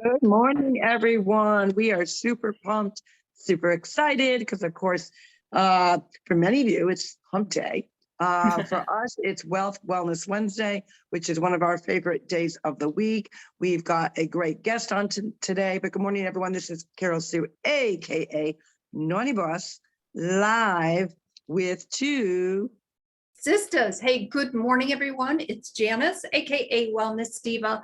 Good morning, everyone. We are super pumped, super excited because, of course, for many of you, it's hump day. For us, it's Wealth Wellness Wednesday, which is one of our favorite days of the week. We've got a great guest on today. But good morning, everyone. This is Carol Sue, aka Naughty Boss, live with two Sisters. Hey, good morning, everyone. It's Janice, aka Wellness Diva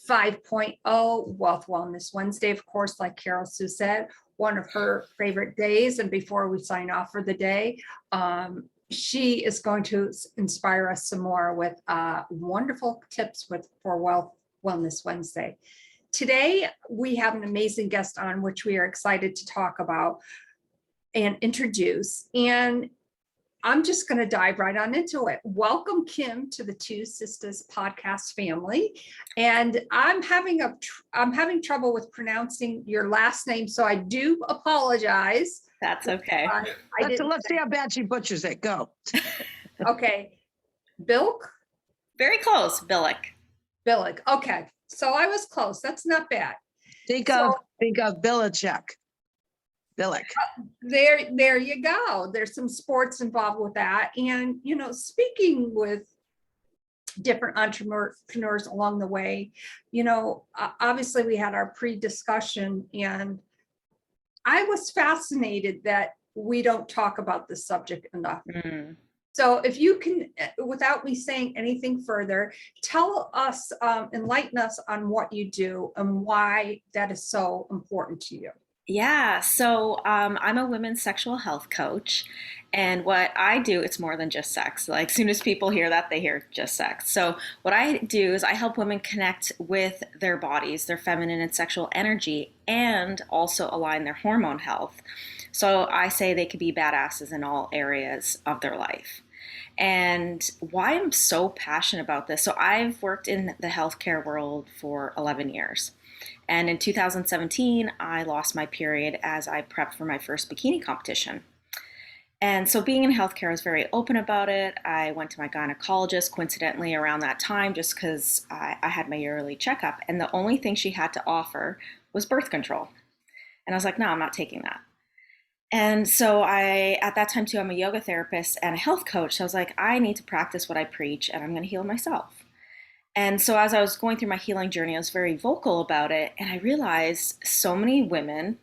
5.0, Wealth Wellness Wednesday. Of course, like Carol Sue said, one of her favorite days. And before we sign off for the day, she is going to inspire us some more with wonderful tips for Wealth Wellness Wednesday. Today, we have an amazing guest on, which we are excited to talk about and introduce. And I'm just going to dive right on into it. Welcome, Kim, to the TwoSistas podcast family. And I'm having trouble with pronouncing your last name, so I do apologize. That's okay. Let's see how bad she butchers it. Go. Okay. Bilyk? Very close, Bilyk. Bilyk. Okay. So I was close. That's not bad. Think of Bilyk. Bilyk. There you go. There's some sports involved with that. And, speaking with different entrepreneurs along the way, obviously we had our pre-discussion, and I was fascinated that we don't talk about this subject enough. So if you can, without me saying anything further, tell us, enlighten us on what you do and why that is so important to you. Yeah, so I'm a women's sexual health coach, and what I do, it's more than just sex. Like, as soon as people hear that, they hear just sex. So what I do is I help women connect with their bodies, their feminine and sexual energy, and also align their hormone health. So I say they could be badasses in all areas of their life. And why I'm so passionate about this, so I've worked in the healthcare world for 11 years. And in 2017, I lost my period as I prepped for my first bikini competition. And so being in healthcare, I was very open about it. I went to my gynecologist coincidentally around that time just because I had my yearly checkup. And the only thing she had to offer was birth control. And I was like, no, I'm not taking that. And so at that time too, I'm a yoga therapist and a health coach. So I was like, I need to practice what I preach and I'm going to heal myself. And so as I was going through my healing journey, I was very vocal about it. And I realized so many women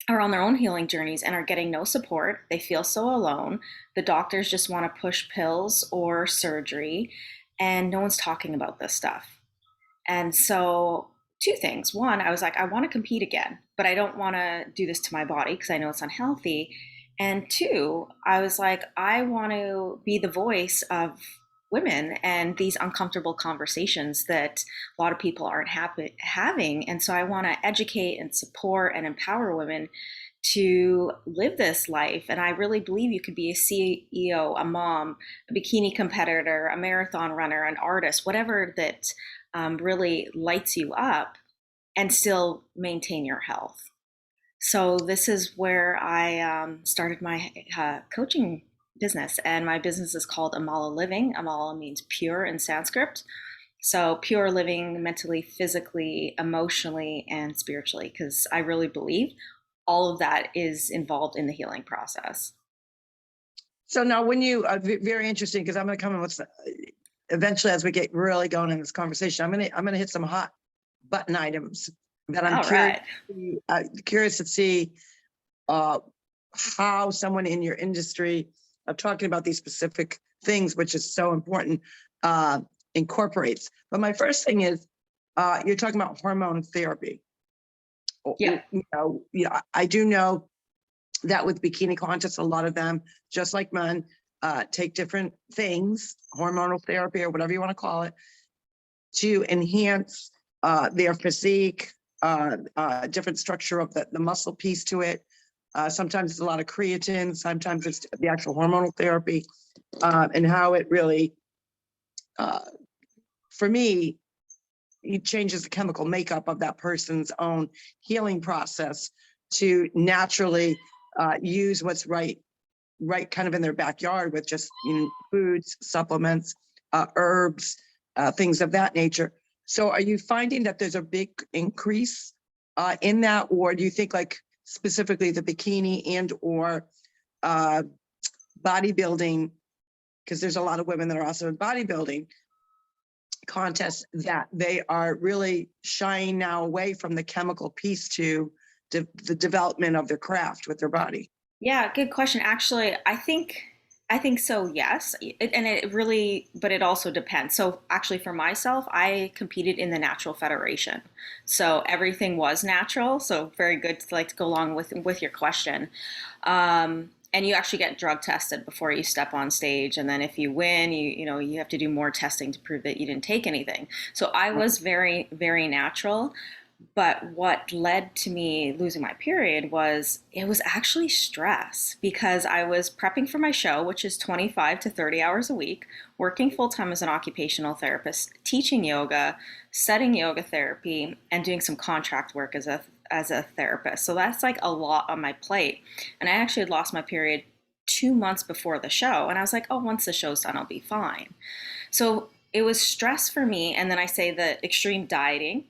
are on their own healing journeys and are getting no support. They feel so alone. The doctors just want to push pills or surgery, and no one's talking about this stuff. And so two things. One, I was like, I want to compete again, but I don't want to do this to my body because I know it's unhealthy. And two, I was like, I want to be the voice of women and these uncomfortable conversations that a lot of people aren't having. And so I want to educate and support and empower women to live this life. And I really believe you could be a CEO, a mom, a bikini competitor, a marathon runner, an artist, whatever that really lights you up and still maintain your health. So this is where I started my coaching business, and my business is called Amala Living. Amala means pure in Sanskrit. So pure living mentally, physically, emotionally, and spiritually, because I really believe all of that is involved in the healing process. So now when you, very interesting, because I'm going to come in with, eventually as we get really going in this conversation, I'm going to hit some hot button items that I'm curious to see how someone in your industry of talking about these specific things, which is so important, incorporates. But my first thing is, you're talking about hormone therapy. Yeah. I do know that with bikini contests, a lot of them, just like men, take different things, hormonal therapy or whatever you want to call it, to enhance their physique, different structure of the muscle piece to it. Sometimes it's a lot of creatine, sometimes it's the actual hormonal therapy, and how it really, for me, it changes the chemical makeup of that person's own healing process to naturally use what's right kind of in their backyard with just foods, supplements, herbs, things of that nature. So are you finding that there's a big increase in that, or do you think like specifically the bikini and or bodybuilding, because there's a lot of women that are also in bodybuilding contests, that they are really shying now away from the chemical piece to the development of their craft with their body? Yeah, good question. Actually, I think so, yes. And it really, but it also depends. So actually for myself, I competed in the Natural Federation. So everything was natural. So very good to like to go along with your question. And you actually get drug tested before you step on stage. And then if you win, you have to do more testing to prove that you didn't take anything. So I was very, very natural. But what led to me losing my period was it was actually stress, because I was prepping for my show, which is 25 to 30 hours a week, working full time as an occupational therapist, teaching yoga, studying yoga therapy, and doing some contract work as a therapist. So that's like a lot on my plate. And I actually had lost my period 2 months before the show. And I was like, oh, once the show's done, I'll be fine. So it was stress for me. And then I say the extreme dieting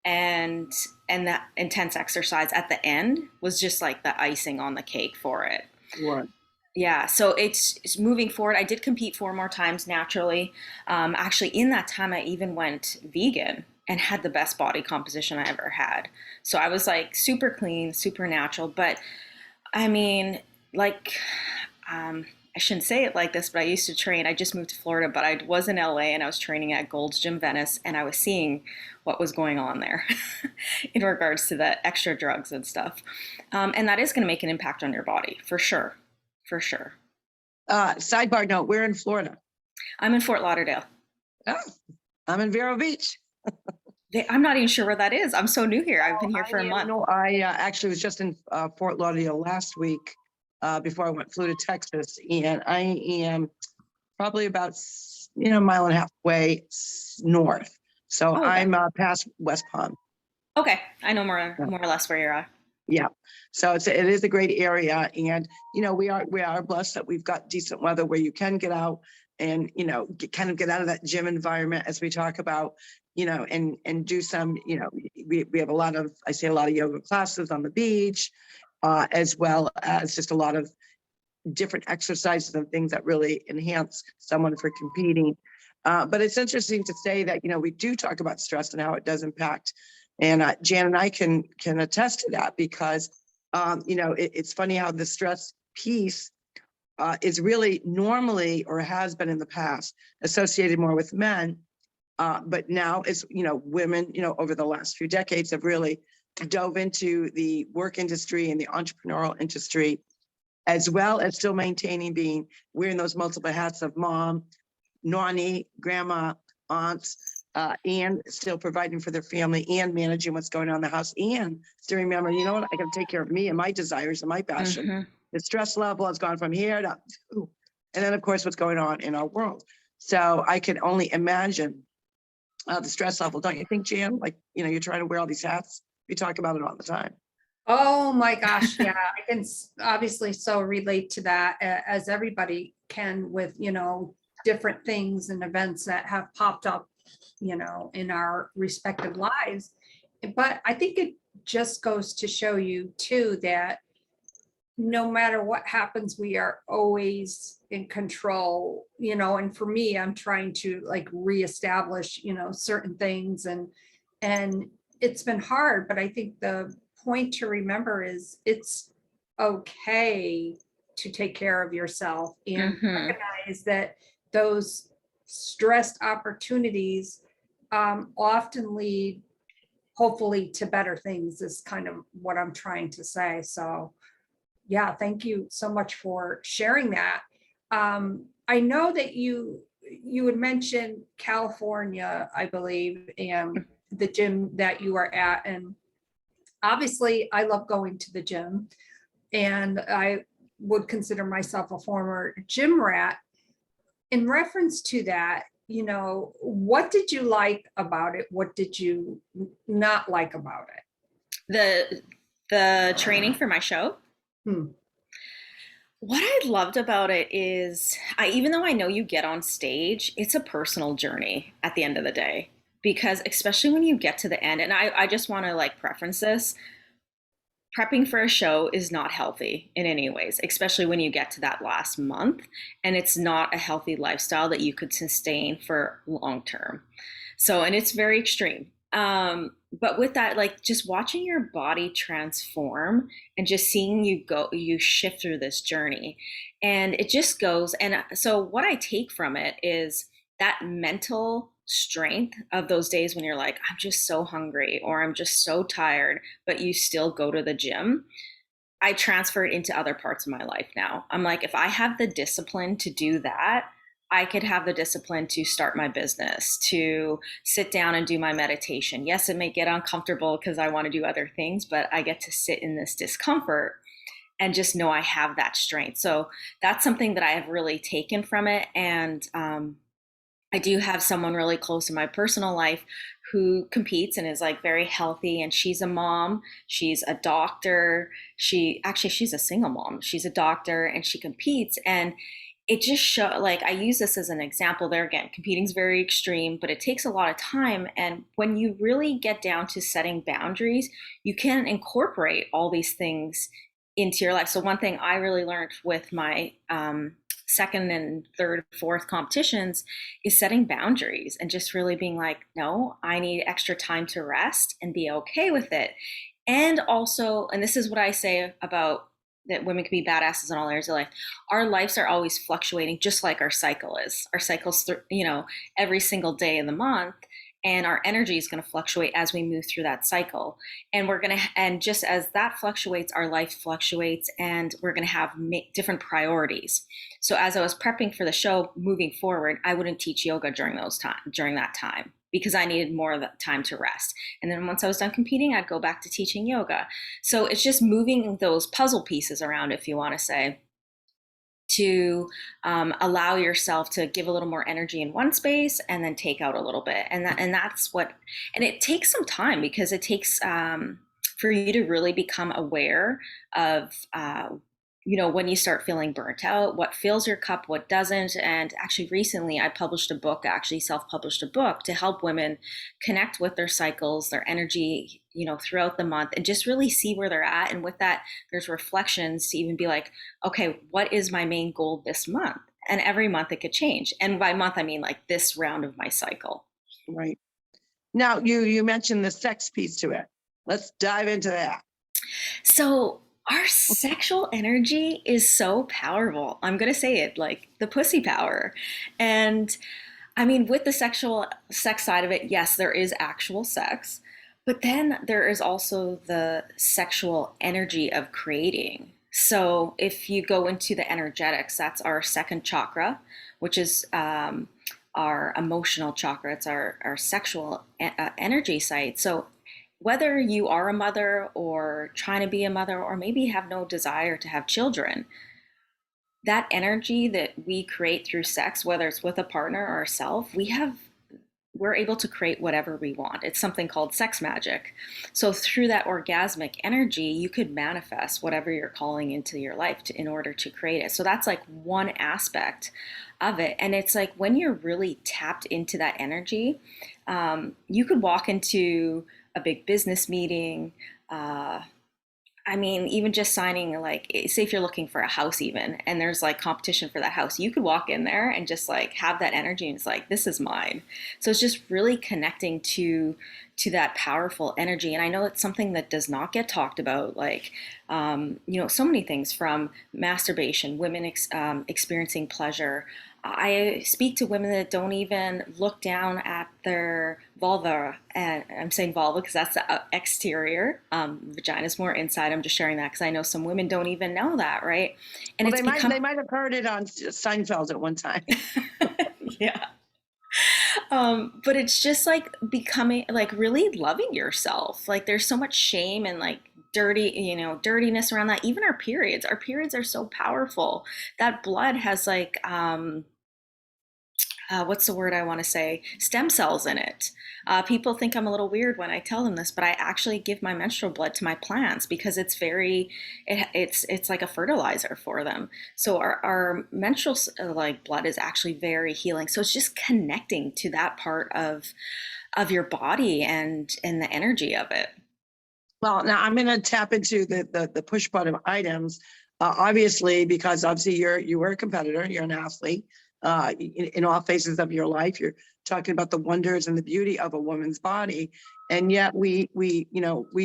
and that intense exercise at the end was just like the icing on the cake for it. Right. Yeah, so it's moving forward. I did compete 4 more times naturally. Actually, in that time, I even went vegan and had the best body composition I ever had. So I was like super clean, super natural. But I mean, like, I shouldn't say it like this, but I used to train. I just moved to Florida, but I was in LA and I was training at Gold's Gym Venice, and I was seeing what was going on there in regards to the extra drugs and stuff. And that is going to make an impact on your body, for sure. For sure. Sidebar note, we're in Florida. I'm in Fort Lauderdale. Oh, I'm in Vero Beach. I'm not even sure where that is. I'm so new here. I've been here for a month. No, I actually was just in Fort Lauderdale last week before I flew to Texas, and I am probably about a mile and a half away north. So Oh, okay. I'm past West Palm. Okay, I know more or less where you're at. Yeah, so it is a great area, and we are blessed that we've got decent weather where you can get out and kind of get out of that gym environment, as we talk about, and do some, we have a lot of yoga classes on the beach, as well as just a lot of different exercises and things that really enhance someone for competing. But it's interesting to say that we do talk about stress and how it does impact. And Jan and I can attest to that, because, it's funny how the stress piece is really normally, or has been in the past, associated more with men. But now it's, women, over the last few decades have really dove into the work industry and the entrepreneurial industry, as well as still maintaining wearing those multiple hats of mom, nanny, grandma, aunts, and still providing for their family and managing what's going on in the house, and still remember, I got to take care of me and my desires and my passion. Mm-hmm. The stress level has gone from here to, and then of course what's going on in our world. So I can only imagine the stress level. Don't you think, Jan? Like, you're trying to wear all these hats. We talk about it all the time. Oh my gosh, yeah, I can obviously so relate to that, as everybody can, with different things and events that have popped up in our respective lives. But I think it just goes to show you too that no matter what happens, we are always in control, and for me, I'm trying to like reestablish, certain things, and it's been hard, but I think the point to remember is it's okay to take care of yourself and recognize that those stressed opportunities often lead, hopefully, to better things, is kind of what I'm trying to say. So yeah, thank you so much for sharing that. I know that you had mentioned California, I believe, and the gym that you are at, and obviously I love going to the gym, and I would consider myself a former gym rat. In reference to that, what did you like about it? What did you not like about it? The training for my show? What I loved about it is, even though I know you get on stage, it's a personal journey at the end of the day. because especially when you get to the end, and I just want to like preference this, prepping for a show is not healthy in any ways, especially when you get to that last month, and it's not a healthy lifestyle that you could sustain for long term. So, and it's very extreme. But with that, like just watching your body transform and just seeing you shift through this journey, and it just goes. And so, what I take from it is that mental strength of those days when you're like, I'm just so hungry or I'm just so tired, but you still go to the gym. I transfer it into other parts of my life now. I'm like, if I have the discipline to do that, I could have the discipline to start my business, to sit down and do my meditation. Yes, it may get uncomfortable because I want to do other things, but I get to sit in this discomfort and just know I have that strength. So that's something that I have really taken from it. And I do have someone really close in my personal life who competes and is like very healthy, and she's a mom, she's a doctor, she's a single mom, she's a doctor, and she competes. And it just show, like, I use this as an example there. Again, competing is very extreme, but it takes a lot of time. And when you really get down to setting boundaries, you can incorporate all these things into your life. So one thing I really learned with my second and third, fourth competitions is setting boundaries and just really being like, no, I need extra time to rest and be okay with it. And also, and this is what I say about that women can be badasses in all areas of life. Our lives are always fluctuating, just like our cycle is. Our cycle's, every single day in the month, and our energy is going to fluctuate as we move through that cycle. And and just as that fluctuates, our life fluctuates, and we're going to have different priorities. So as I was prepping for the show, moving forward, I wouldn't teach yoga during that time because I needed more of that time to rest. And then once I was done competing, I'd go back to teaching yoga. So it's just moving those puzzle pieces around, if you want to say, to allow yourself to give a little more energy in one space and then take out a little bit. And that's what, and it takes some time because it takes for you to really become aware of, when you start feeling burnt out, what fills your cup, what doesn't. And actually recently I self-published a book to help women connect with their cycles, their energy, throughout the month, and just really see where they're at. And with that, there's reflections to even be like, okay, what is my main goal this month? And every month it could change. And by month, I mean like this round of my cycle. Right. Now you mentioned the sex piece to it. Let's dive into that. So our sexual energy is so powerful. I'm going to say it, like the pussy power. And I mean, with the sexual sex side of it, yes, there is actual sex, but then there is also the sexual energy of creating. So if you go into the energetics, that's our second chakra, which is our emotional chakra. It's our sexual energy site. So whether you are a mother or trying to be a mother, or maybe have no desire to have children, that energy that we create through sex, whether it's with a partner or ourselves, we're able to create whatever we want. It's something called sex magic. So through that orgasmic energy, you could manifest whatever you're calling into your life in order to create it. So that's like one aspect of it. And it's like when you're really tapped into that energy, you could walk into a big business meeting. Even just signing, like, say if you're looking for a house even, and there's like competition for that house, you could walk in there and just like have that energy and it's like, this is mine. So it's just really connecting to that powerful energy. And I know it's something that does not get talked about, like, so many things from masturbation, women experiencing pleasure. I speak to women that don't even look down at their vulva, and I'm saying vulva because that's the exterior. Vagina is more inside. I'm just sharing that because I know some women don't even know that, right? And well, they might have heard it on Seinfeld at one time. Yeah. But it's just like becoming, like, really loving yourself. Like there's so much shame and like dirtiness around that. Even our periods are so powerful. That blood has like, what's the word I want to say? Stem cells in it. People think I'm a little weird when I tell them this, but I actually give my menstrual blood to my plants because it's like a fertilizer for them. So our menstrual blood is actually very healing. So it's just connecting to that part of of your body and the energy of it. Well, now I'm going to tap into the push button items, obviously, because obviously you were a competitor, you're an athlete, in all phases of your life. You're talking about the wonders and the beauty of a woman's body, and yet we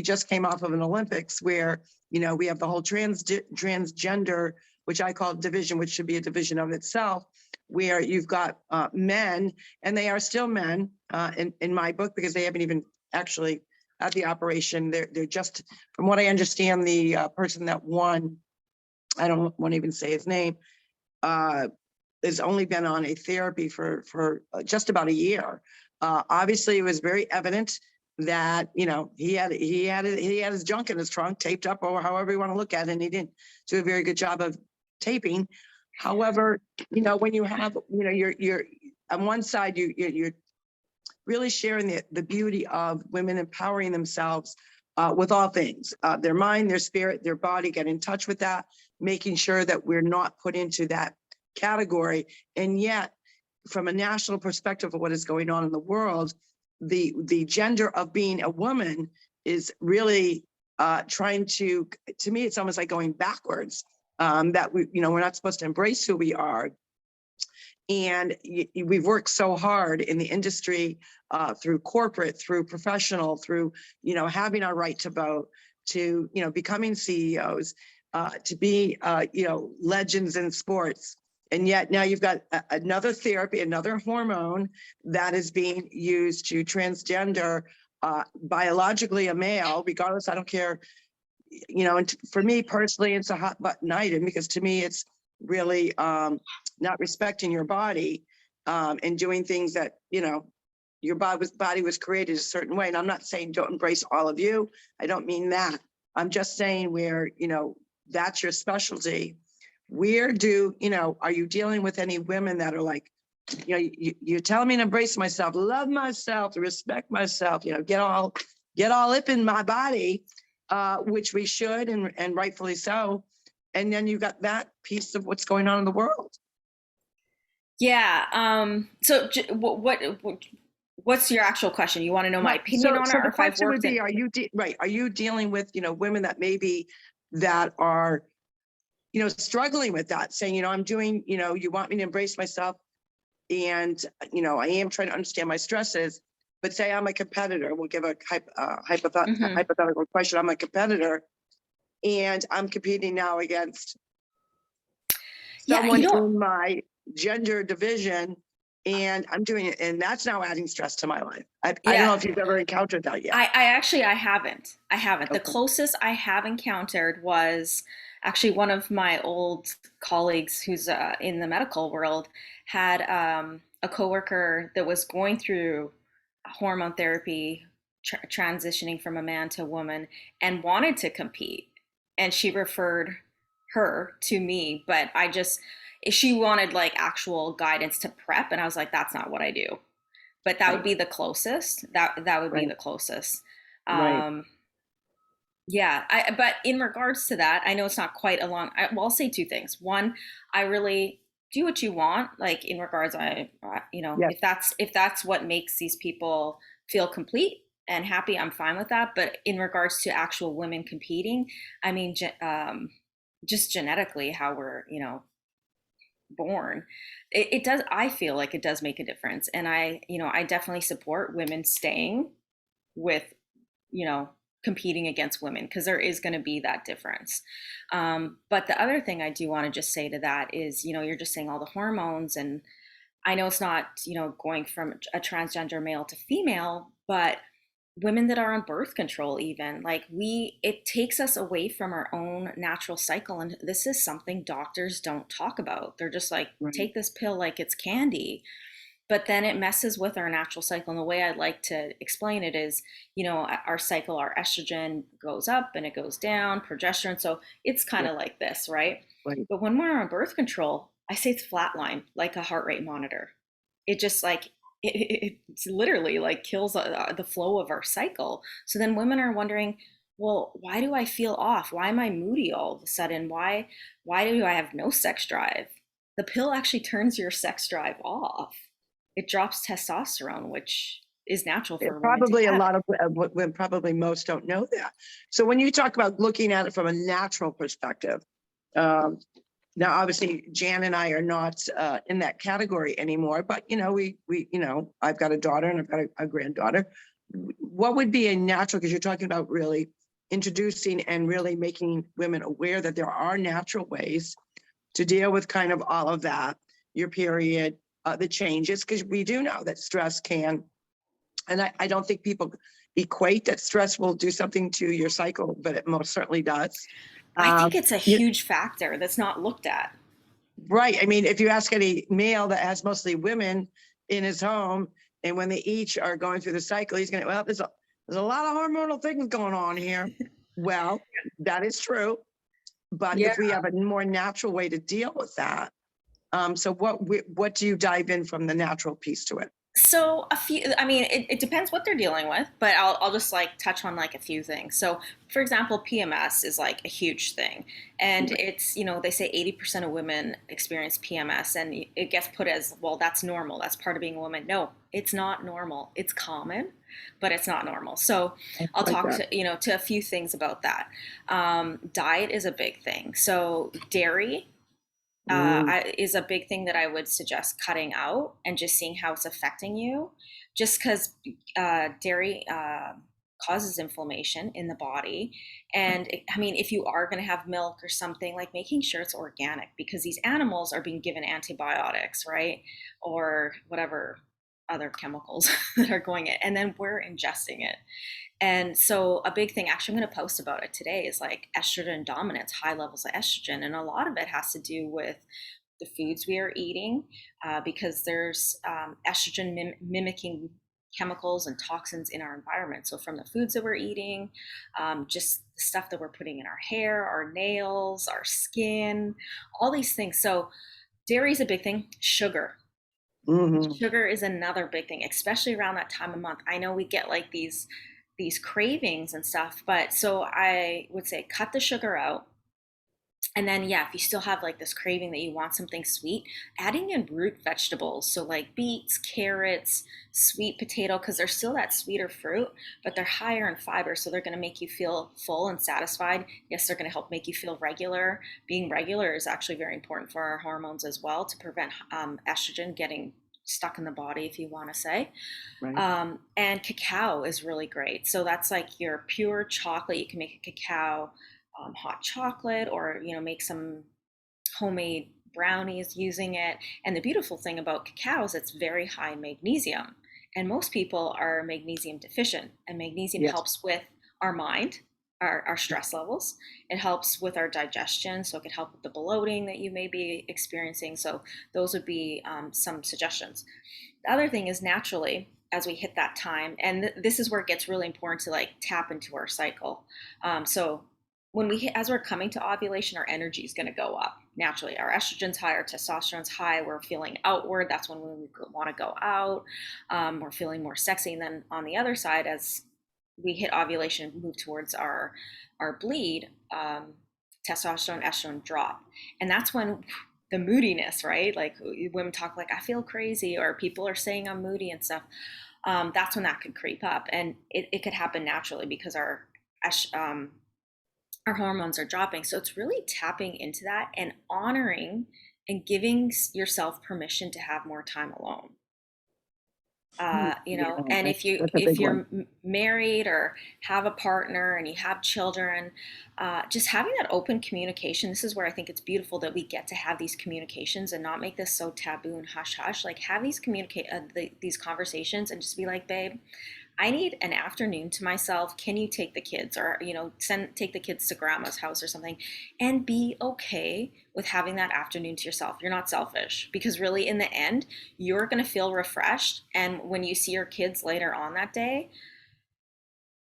just came off of an Olympics where we have the whole transgender, which I call division, which should be a division of itself, where you've got men, and they are still men in my book, because they haven't even actually at the operation. They're just, from what I understand, the person that won, I don't want to even say his name, has only been on a therapy for just about a year. Obviously, it was very evident that he had his junk in his trunk taped up, or however you want to look at it, and he didn't do a very good job of taping. However, when you have you're on one side, you're really sharing the beauty of women empowering themselves with all things, their mind, their spirit, their body, get in touch with that, making sure that we're not put into that category. And yet, from a national perspective of what is going on in the world, the gender of being a woman is really trying to me, it's almost like going backwards, that we're not supposed to embrace who we are. And we've worked so hard in the industry, through corporate, through professional, through, having our right to vote, to, becoming CEOs, to be, legends in sports. And yet now you've got another therapy, another hormone that is being used to transgender biologically a male, regardless. I don't care, and for me personally, it's a hot button item, because to me, it's really not respecting your body, and doing things that, your body was created a certain way. And I'm not saying don't embrace all of you. I don't mean that. I'm just saying where, that's your specialty. Where are you dealing with any women that are like, you're telling me to embrace myself, love myself, respect myself, get all up in my body, which we should, and rightfully so. And then you've got that piece of what's going on in the world. Yeah. So what's your actual question? You want to know my opinion on it, so or the if I've question worked would be, it? are you dealing with, women that maybe that are, struggling with that, saying, I'm doing, you want me to embrace myself, and, I am trying to understand my stresses, but say I'm a competitor. We'll give a hypothetical question. I'm a competitor, and I'm competing now against someone in my gender division, and I'm doing it, and that's now adding stress to my life. I don't know if you've ever encountered that yet. I haven't. Okay. The closest I have encountered was actually one of my old colleagues who's in the medical world had a coworker that was going through hormone therapy, transitioning from a man to a woman, and wanted to compete. And she referred her to me, but she wanted like actual guidance to prep, and I was like, that's not what I do. But that would be the closest. That would be the closest. Yeah. But in regards to that, I know it's not quite I'll say two things. One, I really do what you want, like in regards, if that's what makes these people feel complete and happy, I'm fine with that. But in regards to actual women competing, I mean, just genetically how we're, born, it does, I feel like it does make a difference. And I definitely support women staying with, competing against women, because there is going to be that difference. But the other thing I do want to just say to that is, you're just saying all the hormones, and I know it's not, going from a transgender male to female, but women that are on birth control, even it takes us away from our own natural cycle. And this is something doctors don't talk about. They're just like, take this pill like it's candy. But then it messes with our natural cycle. And the way I'd like to explain it is, our cycle, our estrogen goes up and it goes down, progesterone. So it's kind of like this, right? But when we're on birth control, I say it's flatline, like a heart rate monitor. It just it's literally like kills the flow of our cycle. So then women are wondering, well, why do I feel off? Why am I moody all of a sudden? Why do I have no sex drive? The pill actually turns your sex drive off. It drops testosterone, which is natural for women to Probably a have. lot of women, probably most don't know that. So when you talk about looking at it from a natural perspective, now obviously Jan and I are not in that category anymore, but we I've got a daughter and I've got a granddaughter. What would be a natural, because you're talking about really introducing and really making women aware that there are natural ways to deal with kind of all of that, your period, the changes, because we do know that stress can, and I don't think people equate that stress will do something to your cycle, but it most certainly does. I think it's a Yeah, huge factor that's not looked at. right. I mean, if you ask any male that has mostly women in his home, and when they each are going through the cycle, he's going to, well, there's a lot of hormonal things going on here. Well, that is true. But Yeah. if we have a more natural way to deal with that, so what do you dive in from the natural piece to it? So it depends what they're dealing with, but I'll just like touch on like a few things. So for example, PMS is like a huge thing. And it's, they say 80% of women experience PMS, and it gets put as, well, that's normal. That's part of being a woman. No, it's not normal. It's common, but it's not normal. So I'll Like talk that. to a few things about that. Diet is a big thing. So dairy, is a big thing that I would suggest cutting out and just seeing how it's affecting you. Just because dairy causes inflammation in the body. And if you are going to have milk or something, like making sure it's organic, because these animals are being given antibiotics, right? Or whatever other chemicals that are going in, and then we're ingesting it. And so a big thing, actually, I'm going to post about it today, is like estrogen dominance, high levels of estrogen. And a lot of it has to do with the foods we are eating, because there's estrogen mimicking chemicals and toxins in our environment. So from the foods that we're eating, just the stuff that we're putting in our hair, our nails, our skin, all these things. So dairy is a big thing. Mm-hmm. Sugar is another big thing, especially around that time of month. I know we get like these cravings and stuff, but so I would say cut the sugar out. And then, yeah, if you still have like this craving that you want something sweet, adding in root vegetables. So like beets, carrots, sweet potato, because they're still that sweeter fruit, but they're higher in fiber. So they're going to make you feel full and satisfied. Yes, they're going to help make you feel regular. Being regular is actually very important for our hormones as well, to prevent estrogen getting stuck in the body, if you want to say. Right. And cacao is really great. So that's like your pure chocolate. You can make a cacao hot chocolate, or make some homemade brownies using it. And the beautiful thing about cacao is it's very high in magnesium, and most people are magnesium deficient, and magnesium Yes. helps with our mind, our stress levels. It helps with our digestion, so it can help with the bloating that you may be experiencing. So those would be some suggestions. The other thing is, naturally, as we hit that time, and this is where it gets really important to like tap into our cycle. So as we're coming to ovulation, our energy is going to go up naturally. Our estrogen's high, our testosterone's high. We're feeling outward. That's when we want to go out. We're feeling more sexy. And then on the other side, as we hit ovulation, move towards our bleed, testosterone, estrogen drop, and that's when the moodiness, right? Like women talk like, I feel crazy, or people are saying I'm moody and stuff. That's when that could creep up, and it could happen naturally because our hormones are dropping. So it's really tapping into that and honoring and giving yourself permission to have more time alone. Yeah, And that's a if big one. you're married or have a partner and you have children, just having that open communication. This is where I think it's beautiful that we get to have these communications and not make this so taboo and hush hush. Like have these these conversations and just be like, babe, I need an afternoon to myself. Can you take the kids, or take the kids to grandma's house or something, and be okay with having that afternoon to yourself. You're not selfish, because really in the end, you're going to feel refreshed, and when you see your kids later on that day,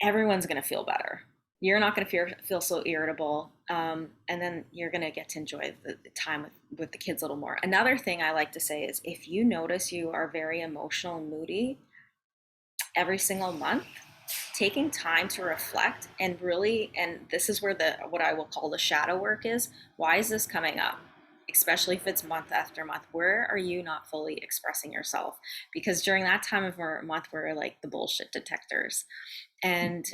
everyone's going to feel better. You're not going to feel so irritable, and then you're going to get to enjoy the time with the kids a little more. Another thing I like to say is, if you notice you are very emotional and moody every single month, taking time to reflect and this is where what I will call the shadow work is. Why is this coming up? especially if it's month after month, where are you not fully expressing yourself? Because during that time of our month, we're like the bullshit detectors, and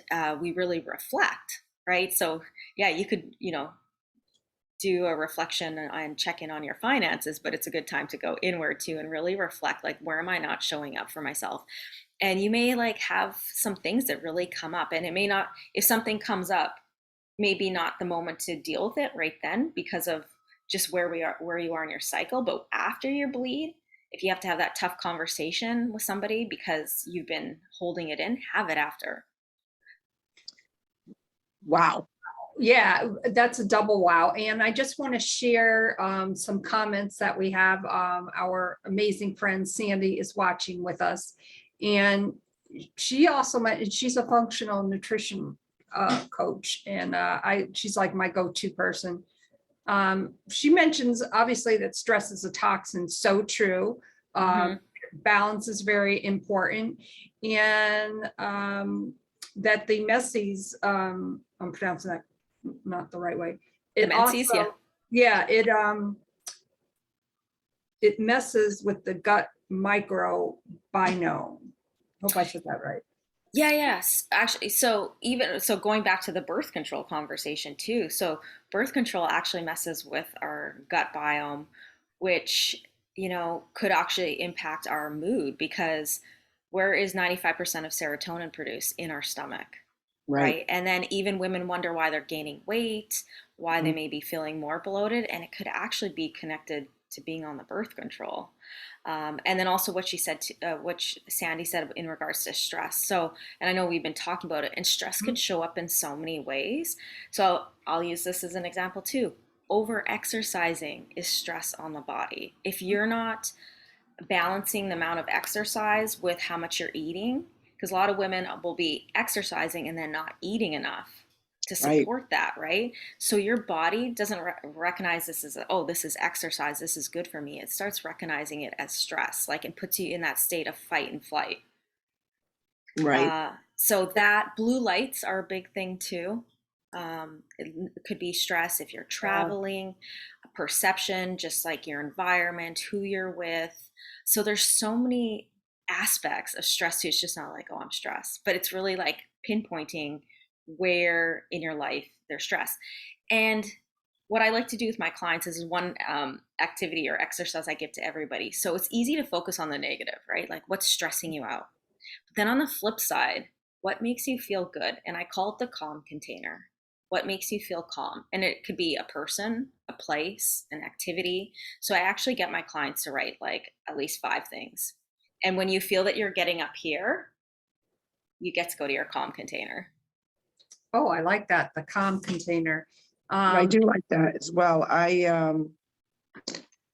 we really reflect, right? So yeah, you could, do a reflection and check in on your finances, but it's a good time to go inward too and really reflect, like, where am I not showing up for myself? And you may like have some things that really come up, and it may not, if something comes up, maybe not the moment to deal with it right then because of just where you are in your cycle. But after your bleed, if you have to have that tough conversation with somebody because you've been holding it in, have it after. Wow. Yeah, that's a double wow. And I just want to share some comments that we have. Our amazing friend Sandy is watching with us. And she also she's a functional nutrition coach. And she's like my go-to person. She mentions obviously that stress is a toxin. So true. Balance is very important. And that the Messies, I'm pronouncing that not the right way. It Menses, also, yeah, it messes with the gut microbiome. Hope I said that right. Yes, actually. So going back to the birth control conversation too. So birth control actually messes with our gut biome, which, could actually impact our mood, because where is 95% of serotonin produced? In our stomach. Right. And then even women wonder why they're gaining weight, why they may be feeling more bloated, and it could actually be connected to being on the birth control. And then also what Sandy said in regards to stress. So, and I know we've been talking about it, and stress can show up in so many ways. So I'll use this as an example too. Over exercising is stress on the body. If you're not balancing the amount of exercise with how much you're eating, because a lot of women will be exercising and then not eating enough to support that, right? So your body doesn't recognize this as, oh, this is exercise, this is good for me. It starts recognizing it as stress, like it puts you in that state of fight and flight. Right. So that blue lights are a big thing too. It could be stress if you're traveling, perception, just like your environment, who you're with. So there's so many aspects of stress too. It's just not like, oh, I'm stressed, but it's really like pinpointing where in your life there's stress. And what I like to do with my clients is one activity or exercise I give to everybody. So it's easy to focus on the negative, right? Like what's stressing you out. But then on the flip side, what makes you feel good? And I call it the calm container. What makes you feel calm? And it could be a person, a place, an activity. So I actually get my clients to write like at least 5 things. And when you feel that you're getting up here, you get to go to your calm container. Oh, I like that. The calm container. I do like that as well.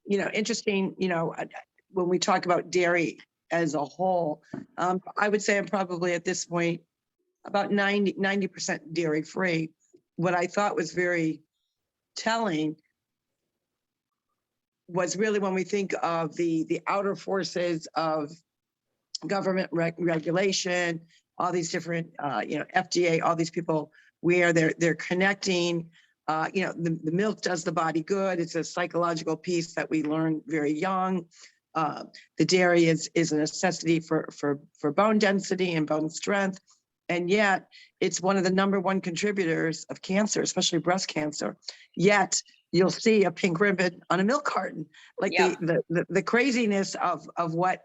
Interesting, when we talk about dairy as a whole, I would say I'm probably at this point about 90% dairy free. What I thought was very telling was really when we think of the outer forces of government regulation, all these different, FDA, all these people where they're connecting, the milk does the body good. It's a psychological piece that we learn very young. The dairy is a necessity for bone density and bone strength. And yet it's one of the #1 contributors of cancer, especially breast cancer. Yet you'll see a pink ribbon on a milk carton, like the craziness of what,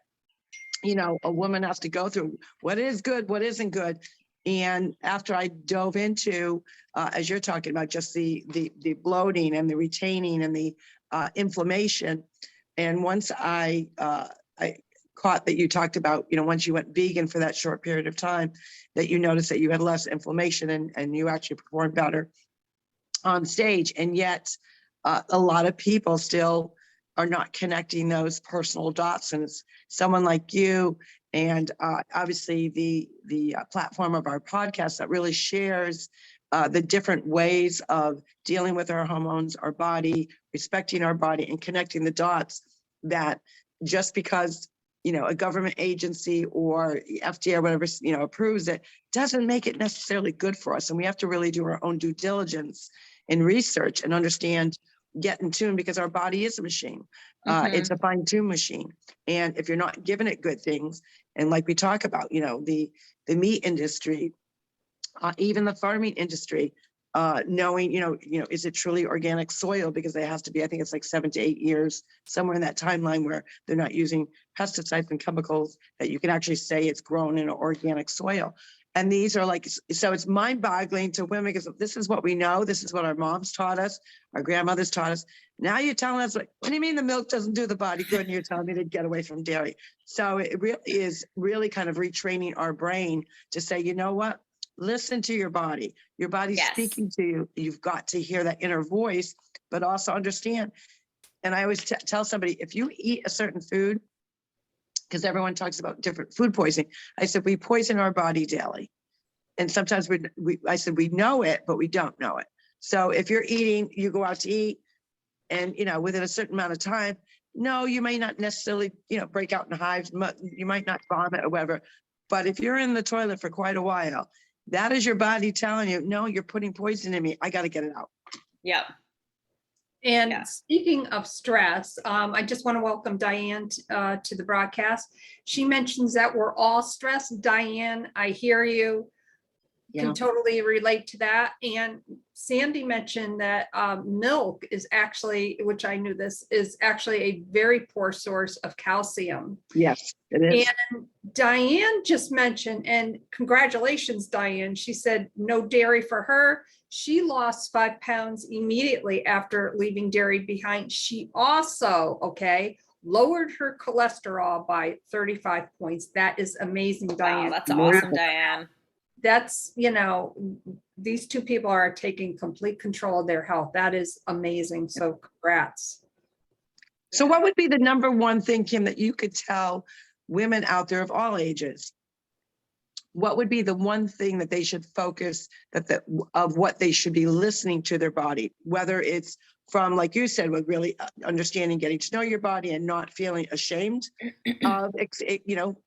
a woman has to go through, what is good, what isn't good. And after I dove into, as you're talking about, just the bloating and the retaining and the inflammation. And once I caught that you talked about, once you went vegan for that short period of time, that you noticed that you had less inflammation and you actually performed better on stage. And yet a lot of people still are not connecting those personal dots. And it's someone like you and obviously the platform of our podcast that really shares the different ways of dealing with our hormones, our body, respecting our body, and connecting the dots, that just because a government agency or FDA or whatever, approves it, doesn't make it necessarily good for us. And we have to really do our own due diligence and research and understand get in tune, because our body is a machine. Mhm. It's a fine-tuned machine. And if you're not giving it good things, and like we talk about, the meat industry, even the farming industry, knowing, is it truly organic soil? Because it has to be, I think it's like 7 to 8 years, somewhere in that timeline where they're not using pesticides and chemicals, that you can actually say it's grown in an organic soil. And these are like, so it's mind boggling to women, because this is what we know. This is what our moms taught us, our grandmothers taught us. Now you're telling us, like, what do you mean the milk doesn't do the body good? And you're telling me to get away from dairy. So it really is kind of retraining our brain to say, you know what? Listen to your body. Your body's Yes. speaking to you. You've got to hear that inner voice, but also understand. And I always tell somebody, if you eat a certain food, because everyone talks about different food poisoning, I said, we poison our body daily. And sometimes I said, we know it, but we don't know it. So if you're eating, you go out to eat, and, within a certain amount of time, no, you may not necessarily, break out in hives. You might not vomit or whatever. But if you're in the toilet for quite a while, that is your body telling you, no, you're putting poison in me. I got to get it out. Yep. And Yeah. speaking of stress, I just want to welcome Diane to the broadcast. She mentions that we're all stressed. Diane, I hear you. Yeah. Can totally relate to that. And Sandy mentioned that milk is actually, which I knew this, is actually a very poor source of calcium. Yes, it is. And Diane just mentioned, and congratulations, Diane. She said no dairy for her. She lost 5 pounds immediately after leaving dairy behind. She also, lowered her cholesterol by 35 points. That is amazing, Diane. Wow, that's awesome, Diane. That's, these two people are taking complete control of their health. That is amazing. So congrats. So what would be the number one thing, Kim, that you could tell women out there of all ages? What would be the one thing that they should focus of what they should be listening to their body, whether it's from, like you said, with really understanding, getting to know your body and not feeling ashamed of,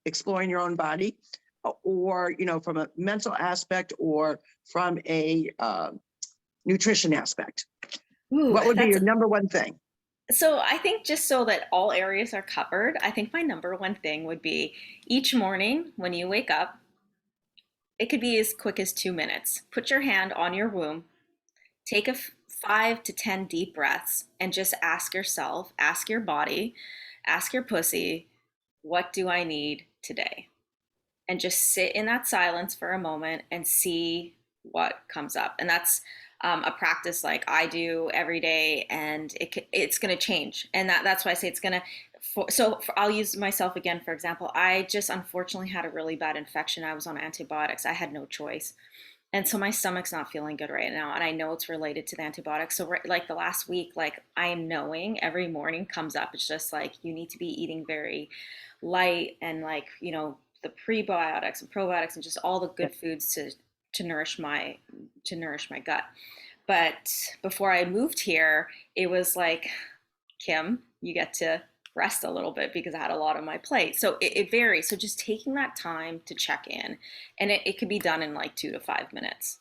exploring your own body, or, from a mental aspect, or from a nutrition aspect? Ooh, What would be your number one thing? So I think, just so that all areas are covered, I think my number one thing would be, each morning when you wake up, it could be as quick as 2 minutes. Put your hand on your womb, take 5 to 10 deep breaths, and just ask yourself, ask your body, ask your pussy, what do I need today? And just sit in that silence for a moment and see what comes up. And that's a practice like I do every day, and it's going to change. And that's why I say it's going to. I'll use myself again, for example. I just unfortunately had a really bad infection. I was on antibiotics. I had no choice. And so my stomach's not feeling good right now. And I know it's related to the antibiotics. So like the last week, like, I am knowing every morning comes up. It's just like, you need to be eating very light, and like, the prebiotics and probiotics and just all the good foods to nourish my gut. But before I moved here, it was like, Kim, you get to rest a little bit, because I had a lot on my plate. So it varies. So just taking that time to check in, and it could be done in like 2 to 5 minutes.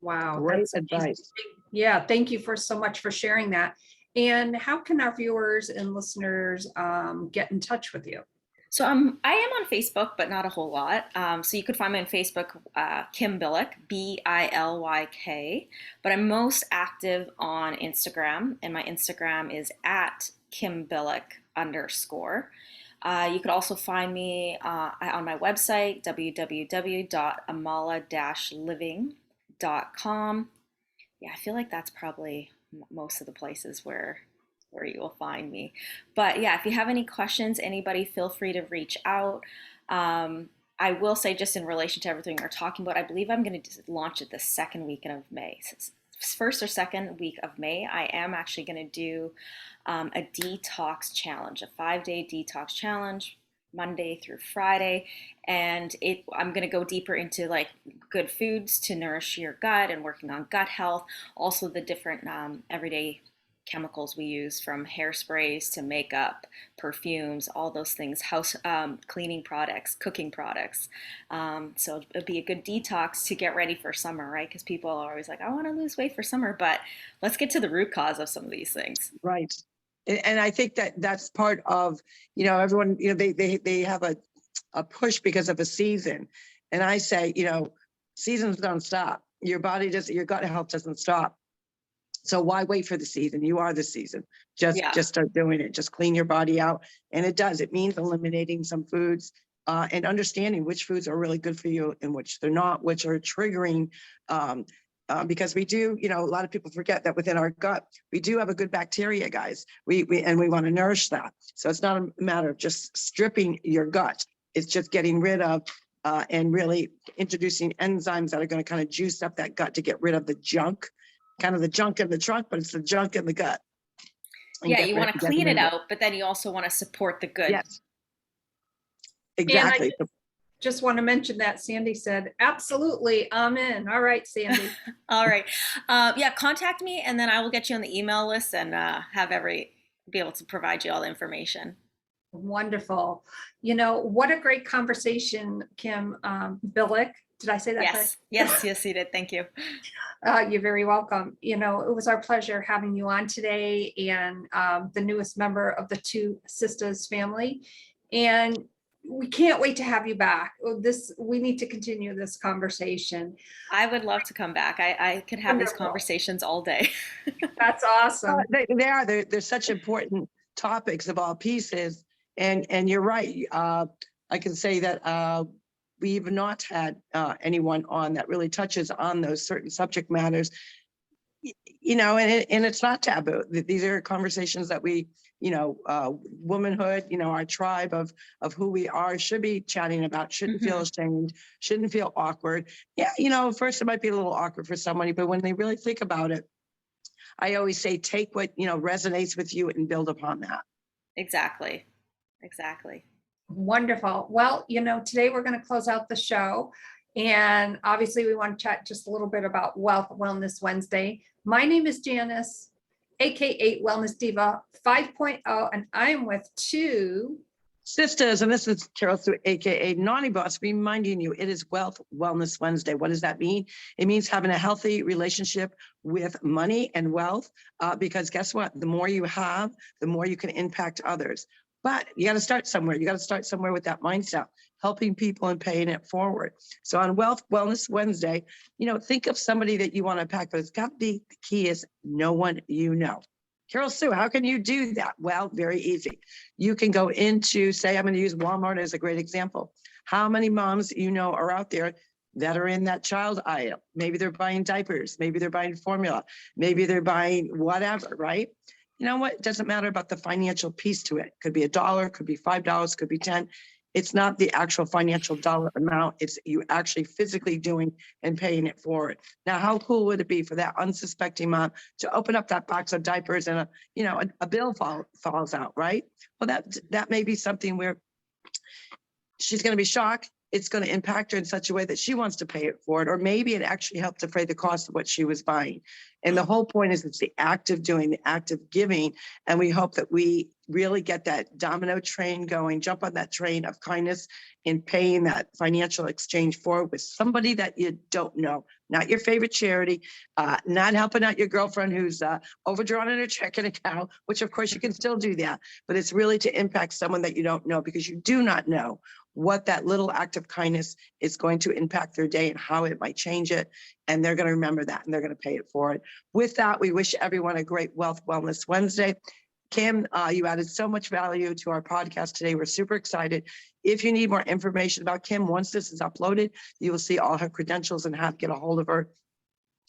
Wow. Great That's advice. Yeah. Thank you so much for sharing that. And how can our viewers and listeners get in touch with you? So I am on Facebook, but not a whole lot. So you could find me on Facebook, Kim Bilyk, Bilyk. But I'm most active on Instagram, and my Instagram is at KimBilyk_. You could also find me on my website, www.amala-living.com. Yeah, I feel like that's probably most of the places where you will find me. But yeah, if you have any questions, anybody, feel free to reach out. I will say, just in relation to everything we're talking about, I believe I'm going to launch it the second week of May. First or second week of May, I am actually going to do a detox challenge, a 5-day detox challenge, Monday through Friday. And I'm going to go deeper into like good foods to nourish your gut and working on gut health, also the different everyday chemicals we use, from hairsprays to makeup, perfumes, all those things, house cleaning products, cooking products. So it'd be a good detox to get ready for summer, right? Because people are always like, I want to lose weight for summer, but let's get to the root cause of some of these things. Right. And I think that that's part of, everyone, they have a push because of a season. And I say, seasons don't stop. Your gut health doesn't stop. So why wait for the season? You are the season. Just start doing it. Just clean your body out. And it does. It means eliminating some foods and understanding which foods are really good for you and which they're not, which are triggering. Because we do, a lot of people forget that within our gut, we do have a good bacteria, guys. We want to nourish that. So it's not a matter of just stripping your gut. It's just getting rid of and really introducing enzymes that are going to kind of juice up that gut to get rid of the junk, kind of the junk in the trunk, but it's the junk in the gut. Yeah, you want to clean it out, but then you also want to support the good. Yes, exactly. Just want to mention that Sandy said, absolutely, I'm in. All right, Sandy. All right. Contact me and then I will get you on the email list and be able to provide you all the information. Wonderful. What a great conversation, Kim. Bilyk, did I say that correct? Yes, you did. Thank you. You're very welcome. It was our pleasure having you on today, and the newest member of the TwoSistas family. And we can't wait to have you back. We need to continue this conversation. I would love to come back. I could have these conversations all day. That's awesome. They're such important topics of all pieces. And you're right. I can say that we've not had anyone on that really touches on those certain subject matters, and it's not taboo. These are conversations that we, womanhood, our tribe of who we are should be chatting about, shouldn't feel ashamed, shouldn't feel awkward. Yeah, first it might be a little awkward for somebody, but when they really think about it, I always say, take what, resonates with you and build upon that. Exactly. Wonderful. Well, today we're going to close out the show. And obviously we want to chat just a little bit about Wealth Wellness Wednesday. My name is Janice, aka Wellness Diva 5.0, and I'm with TwoSistas, and this is Carol Sue, aka Naughty Boss, reminding you it is Wealth Wellness Wednesday. What does that mean? It means having a healthy relationship with money and wealth, because guess what? The more you have, the more you can impact others. But you got to start somewhere. You got to start somewhere with that mindset, helping people and paying it forward. So on Wealth Wellness Wednesday, think of somebody that you want to impact, but it's got to be, the key is no one you know. Carol Sue, how can you do that? Well, very easy. You can go into, say, I'm going to use Walmart as a great example. How many moms are out there that are in that child aisle? Maybe they're buying diapers. Maybe they're buying formula. Maybe they're buying whatever, right? You know what? It doesn't matter about the financial piece to it. Could be $1, could be $5, could be 10. It's not the actual financial dollar amount. It's you actually physically doing and paying it forward. Now, how cool would it be for that unsuspecting mom to open up that box of diapers and a bill falls out, right? Well, that may be something where she's going to be shocked. It's going to impact her in such a way that she wants to pay it forward, or maybe it actually helped defray the cost of what she was buying. And the whole point is it's the act of doing, the act of giving. And we hope that we really get that domino train going, jump on that train of kindness in paying that financial exchange forward with somebody that you don't know, not your favorite charity, not helping out your girlfriend who's overdrawn in her checking account, which of course you can still do that, but it's really to impact someone that you don't know, because you do not know what that little act of kindness is going to impact their day and how it might change it. And they're going to remember that and they're going to pay it forward. With that, we wish everyone a great Wealth Wellness Wednesday. Kim, you added so much value to our podcast today. We're super excited. If you need more information about Kim, once this is uploaded, you will see all her credentials and how to get a hold of her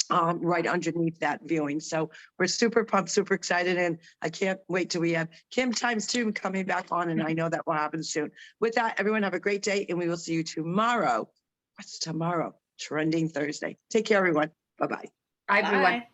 right underneath that viewing. So we're super pumped, super excited, and I can't wait till we have Kim ×2 coming back on, and I know that will happen soon. With that, everyone have a great day, and we will see you tomorrow. What's tomorrow? Trending Thursday. Take care, everyone. Bye-bye. Bye, everyone. Bye.